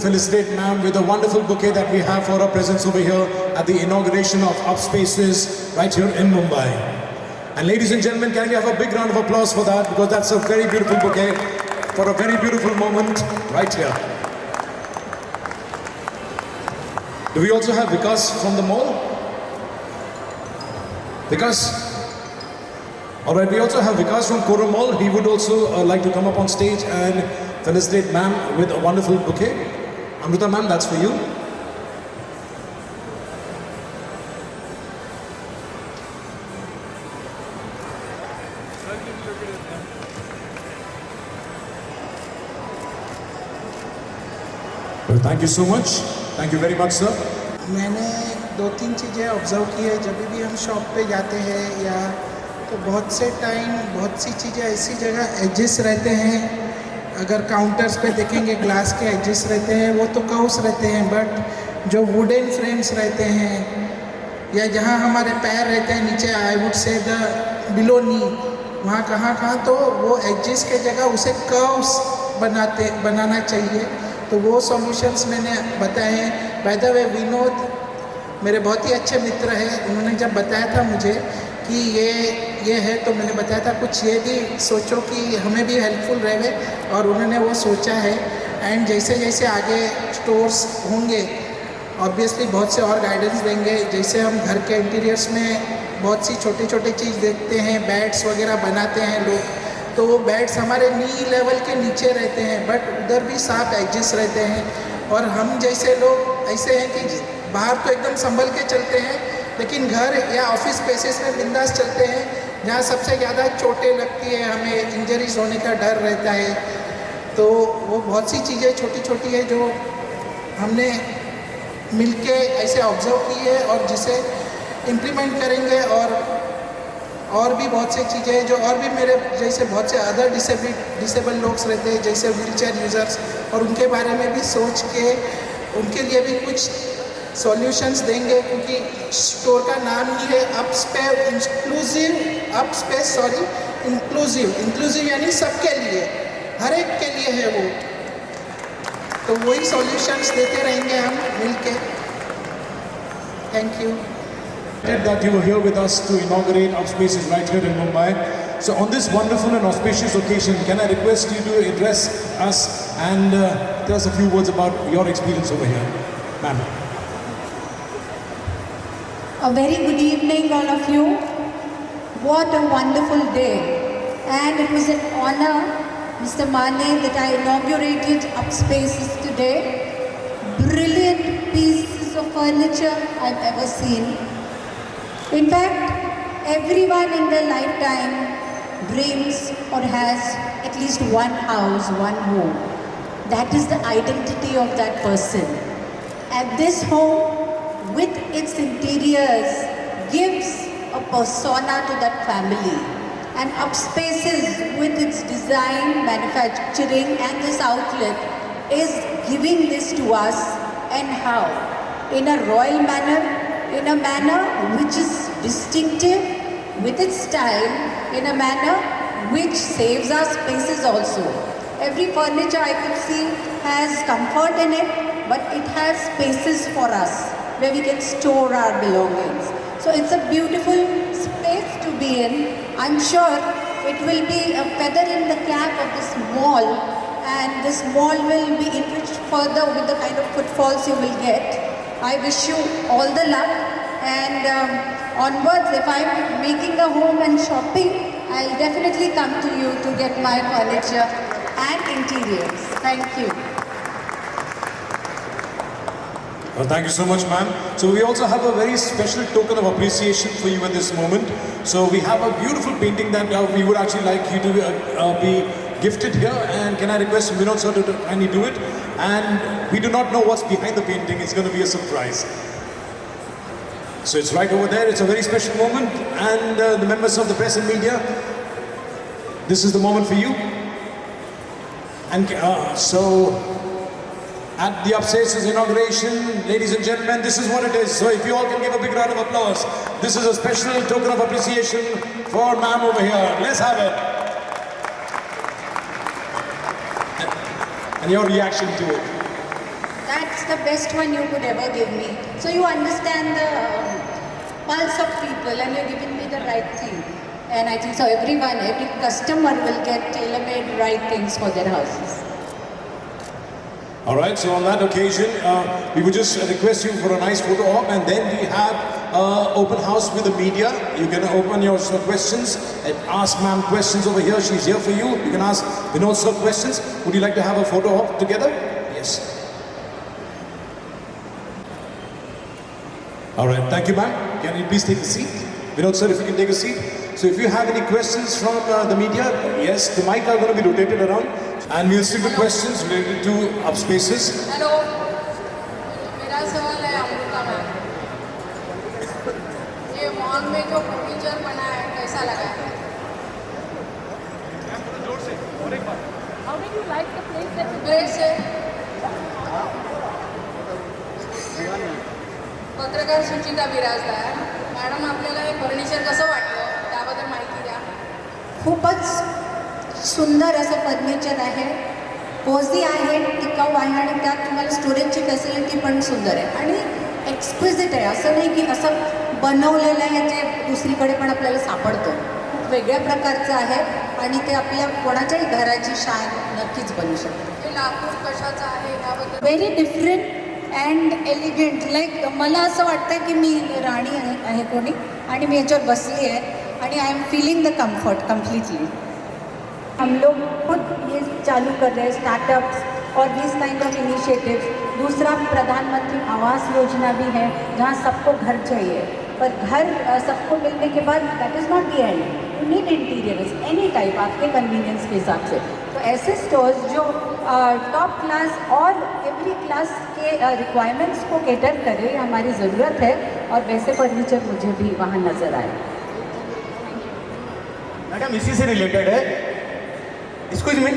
felicitate ma'am with a wonderful bouquet that we have for our presence over here at the inauguration of Upspaces right here in Mumbai. And ladies and gentlemen, can we have a big round of applause for that, because that's a very beautiful bouquet for a very beautiful moment right here. Do we also have Vikas from the mall? Vikas? Alright, we also have Vikas from Koram Mall. He would also like to come up on stage and felicitate ma'am with a wonderful bouquet. Amrita ma'am, that's for you. Well, thank you so much. Thank you very much, sir. मैंने 2-3 चीज़ें observe की है जब भी हम shop पे जाते हैं या तो बहुत से टाइम बहुत सी चीज़ें ऐसी जगह एडजस्ट रहते हैं. अगर काउंटर्स पे देखेंगे ग्लास के एडजस्ट रहते हैं, वो तो कर्व्स रहते हैं, बट जो वुडन फ्रेम्स रहते हैं या जहाँ हमारे पैर रहते हैं नीचे, I would say the below knee, वहाँ कहाँ तो वो एडजस्ट के जगह उसे कर्व्स बनाना चाहिए. तो वो सॉल्यूशंस मैंने बताए हैं. बाय द वे विनोद मेरे बहुत ही अच्छे मित्र हैं. उन्होंने जब बताया था मुझे कि ये है तो मैंने बताया था कुछ ये भी सोचो कि हमें भी हेल्पफुल रहे, और उन्होंने वो सोचा है. एंड जैसे जैसे आगे स्टोर्स होंगे ऑब्वियसली बहुत से और गाइडेंस देंगे. जैसे हम घर के इंटीरियर्स में बहुत सी छोटी छोटी चीज़ देखते हैं, बेड्स वगैरह बनाते हैं लोग, तो वो बेड्स हमारे नी लेवल के नीचे रहते हैं, बट उधर भी सांप एडजस्ट रहते हैं. और हम जैसे लोग ऐसे हैं कि बाहर तो एकदम संभल के चलते हैं, लेकिन घर या ऑफिस स्पेसेस में बिंदास चलते हैं जहाँ सबसे ज़्यादा चोटें लगती है, हमें इंजरीज होने का डर रहता है. तो वो बहुत सी चीज़ें छोटी छोटी है जो हमने मिलके ऐसे ऑब्जर्व की है और जिसे इम्प्लीमेंट करेंगे. और भी बहुत सी चीज़ें हैं जो और भी मेरे जैसे बहुत से अदर डिसेबल लोग रहते हैं जैसे व्हीलचेयर यूज़र्स, और उनके बारे में भी सोच के उनके लिए भी कुछ सॉल्यूशंस देंगे. क्योंकि स्टोर का नाम ही है इंक्लूसिव यानी सबके लिए, हर एक के लिए है वो. तो वही सॉल्यूशंस देते रहेंगे हम मिलके. Thank you. That you were here with us to inaugurate Upspaces right here in Mumbai. So on this wonderful and auspicious occasion, can I request you to address us and tell us a few words about your experience over here, ma'am? A very good evening, all of you. What a wonderful day. And it was an honor, Mr. Mane, that I inaugurated Upspaces today. Brilliant pieces of furniture I've ever seen. In fact, everyone in their lifetime dreams or has at least one house, one home. That is the identity of that person. And this home, with its interiors, gives a persona to that family. And Upspaces, with its design, manufacturing and this outlet, is giving this to us. And how? In a royal manner, in a manner which is distinctive with its style, in a manner which saves our spaces also. Every furniture I could see has comfort in it, but it has spaces for us where we can store our belongings. So it's a beautiful space to be in. I'm sure it will be a feather in the cap of this mall, and this mall will be enriched further with the kind of footfalls you will get. I wish you all the luck, and onwards, if I'm making a home and shopping, I'll definitely come to you to get my furniture and interiors. Thank you. Well, thank you so much, ma'am. So we also have a very special token of appreciation for you at this moment. So we have a beautiful painting that we would actually like you to be gifted here. And can I request Vinod sir to kindly do it? And we do not know what's behind the painting. It's going to be a surprise. So it's right over there. It's a very special moment. And the members of the press and media, this is the moment for you. And so at the Upspaces inauguration, ladies and gentlemen, this is what it is. So if you all can give a big round of applause, this is a special token of appreciation for ma'am over here. Let's have it. And your reaction to it. that's the best one you could ever give me. So you understand the pulse of people and you're giving me the right thing. And I think so everyone, every customer will get tailor-made right things for their houses. All right, so on that occasion, we would just request you for a nice photo op, and then we have open house with the media. You can open your questions and ask ma'am questions over here. She's here for you. You can ask Vinod sir questions. Would you like to have a photo op together? Yes. All right, thank you ma'am. Can you please take a seat? Vinod sir, if you can take a seat. So if you have any questions from the media, yes, the mic are going to be rotated around. And we'll stick to questions related to upspaces. Hello, मेरा सवाल है Amrita ma'am. ये mall में जो furniture बना है कैसा लगा है? How did you like the place that you place है पत्रकार सुचिता बिराजदार मॅडम, आपल्याला हे फर्निचर कसं वाटलं त्याबद्दल माहिती द्या. खूपच सुंदर असं फर्निचर आहे, कोझी आहे, टिकाऊ आहे आणि त्यात तुम्हाला स्टोरेजची फॅसिलिटी पण सुंदर आहे आणि एक्सक्विजिट आहे. असं नाही की असं बनवलेलं आहे जे दुसरीकडे पण आपल्याला सापडतं. खूप वेगळ्या प्रकारचं आहे आणि ते आपल्या कोणाच्याही घराची शान नक्कीच बनू शकते. हे लाकूड कशाचं आहे त्याबद्दल? Very different and elegant. Like मला असं वाटतं की मी राणी आहे कोणी आणि मी याच्यावर बसली आहे आणि I am feeling the comfort completely. हम लोग खुद ये चालू कर रहे हैं स्टार्टअप्स और दिस काइंड ऑफ इनिशिएटिव्स. दूसरा प्रधानमंत्री आवास योजना भी है जहाँ सबको घर चाहिए, पर घर सबको मिलने के बाद that is not the end. You need interiors any type आपके कन्वीनियंस के हिसाब से. तो ऐसे स्टोर्स जो टॉप क्लास और एवरी क्लास के रिक्वायरमेंट्स को कैटर करे, हमारी ज़रूरत है और वैसे फर्नीचर मुझे भी वहाँ नज़र आए. मैडम इसी से रिलेटेड है, excuse me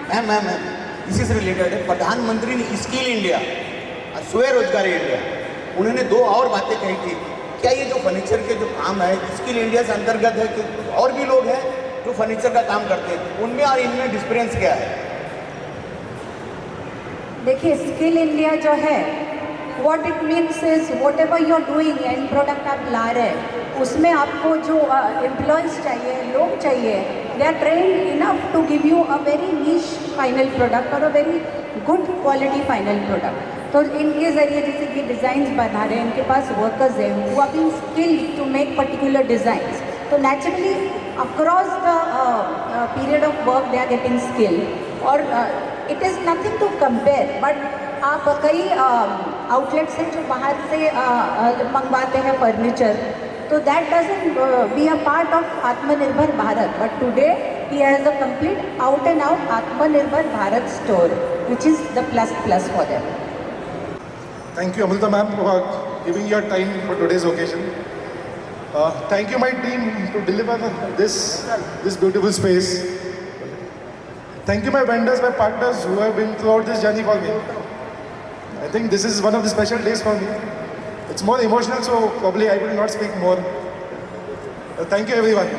ma'am ma'am ma'am इसी से रिलेटेड है. प्रधानमंत्री ने स्किल इंडिया और स्वरोजगार इंडिया, उन्होंने दो और बातें कही थी. क्या ये जो फर्नीचर के जो काम है स्किल इंडिया से अंतर्गत है कि और भी लोग हैं जो फर्नीचर का काम करते हैं, उनमें और इनमें डिफरेंस क्या है? देखिए, स्किल इंडिया जो है what it means is whatever you are doing, and product आप ला रहे हैं उसमें आपको जो एम्प्लॉयज़ चाहिए, लोग चाहिए, they are trained enough to give you a very niche final product और a very good quality final product. तो इनके ज़रिए जैसे कि डिज़ाइंस बना रहे हैं, इनके पास वर्कर्स हैं who are being skilled to make particular designs. तो naturally across the period of work they are getting skill. और it is nothing to compare, but आप कई आउटलेट्स हैं जो बाहर से मंगवाते हैं फर्नीचर, तो that doesn't be a part of Atmanirbhar Bharat. But today he has a complete out and out Atmanirbhar Bharat store which is the plus for them. Thank you, Amrita ma'am, for giving your time for today's occasion. Thank you, my team, to deliver this beautiful space. Thank you, my vendors, my partners who have been throughout this journey for me. I think this is one of the special days for me. It's more emotional, so probably I will not speak more. Thank you, everyone.